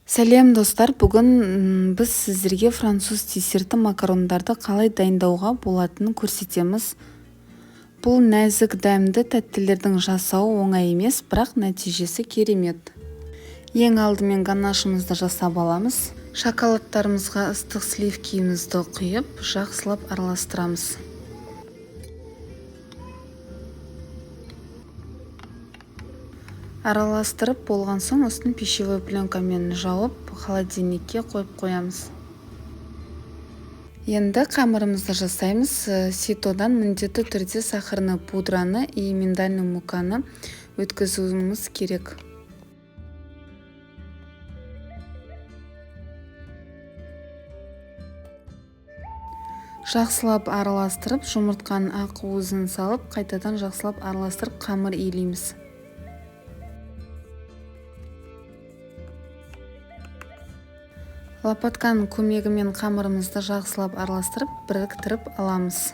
Сәлем достар, бүгін біз сіздерге француз десерті макарондарды қалай дайындауға болатынын көрсетеміз. Бұл нәзік дәмді тәттілердің жасауы оңай емес, бірақ нәтижесі керемет. Ең алдымен ганашымызды жасап аламыз. Шоколадтарымызға ыстық сливкимізді құйып, жақсылап араластырамыз. Араластырып болған соң үстін пищевой пленкамен жауып, холодильникке қойып қоямыз. Енді қамырымызды жасаймыз. Ситодан міндетті түрде сахарный пудраны и миндальный муканы өткізуіміз керек. Жақсылап араластырып, жұмыртқаның ақ уызын салып, қайтадан жақсылап араластырып қамыр илейміз. Лопатканың көмегімен қамырымызды жақсылап араластырып, біріктіріп аламыз.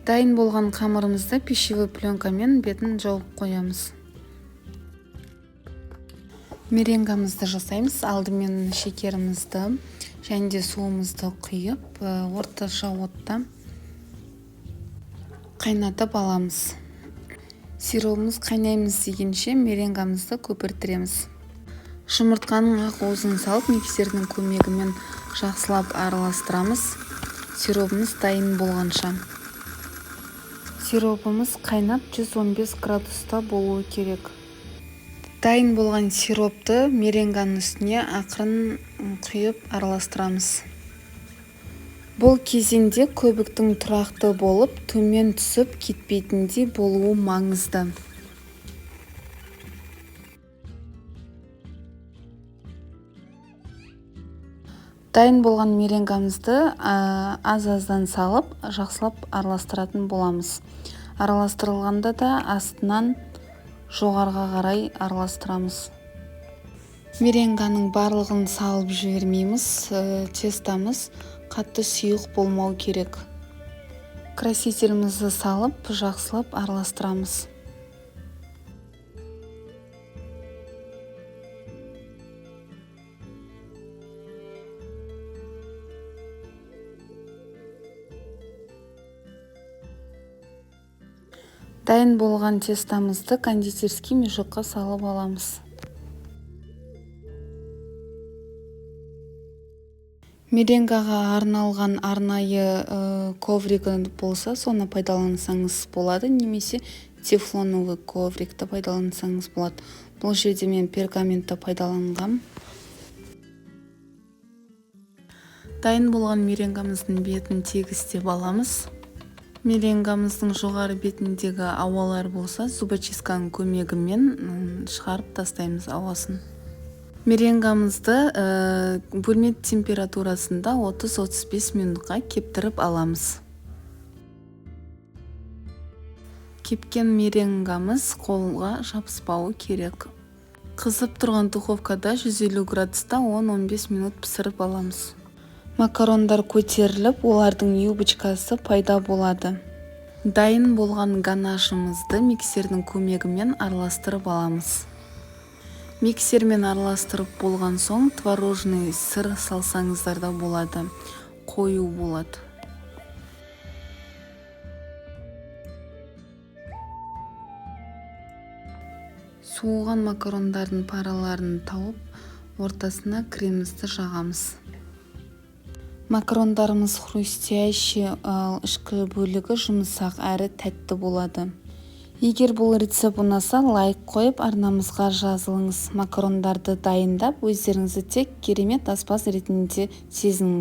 Дайын болған қамырымызды пищевой пленкамен бетін жауып қоямыз. Меренгамызды жасаймыз. Алдымен шекерімізді және де суымызды құйып, орташа отта қайнатып аламыз. Сиропымыз қайнаймыз дегенше меренгамызды көпіртіреміз. Жұмыртқаның ақ уызын салып, миксердің көмегімен жақсылап араластырамыз. Сиропымыз дайын болғанша. Сиропымыз қайнап 115 градуста болуы керек. Дайын болған сиропты меренганың үстіне ақырын құйып араластырамыз. Бұл кезеңде көбіктің тұрақты болып, төмен түсіп кетпейтіндей болуы маңызды. Дайын болған меренгамызды аз-аздан салып, жақсылап араластыратын боламыз. Араластырылғанда да астынан жоғарға қарай араластырамыз. Меренганың барлығын салып жібермейміз. Тестамыз қатты сұйық болмау керек. Красителімізді салып, жақсылап араластырамыз. Дайын болған тестамызды кондитерский мешокқа салып аламыз. Меренгаға арналған арнайы ковригі болса, соны пайдалансаңыз болады, немесе тефлоновый коврикті пайдалансаңыз болады. Бұл жерде мен пергаментті пайдаланғам. Дайын болған меренгамыздың бетін тегістеп аламыз. Меренгамыздың жоғары бетіндегі ауалар болса, зубочистканың көмегімен шығарып тастаймыз ауасын. Меренгамызды бөлме температурасында 30-35 минутқа кептіріп аламыз. Кепкен меренгамыз қолға жабыспауы керек. Қызып тұрған духовкада 150 градуста 10-15 минут пісіріп аламыз. Макарондар көтеріліп, олардың юбочкасы пайда болады. Дайын болған ганашымызды миксердің көмегімен араластырып аламыз. Миксермен араластырып болған соң творожный сыр салсаңыздар да болады. Қою болады. Суыған макарондардың параларын тауып, ортасына кремімізді жағамыз. Макарондарымыз хрустящий, ал ішкі бөлігі жұмсақ әрі тәтті болады. Егер бұл рецепт ұнаса, лайк қойып, арнамызға жазылыңыз. Макарондарды дайындап, өздеріңізді тек керемет аспаз ретінде сезініңіз.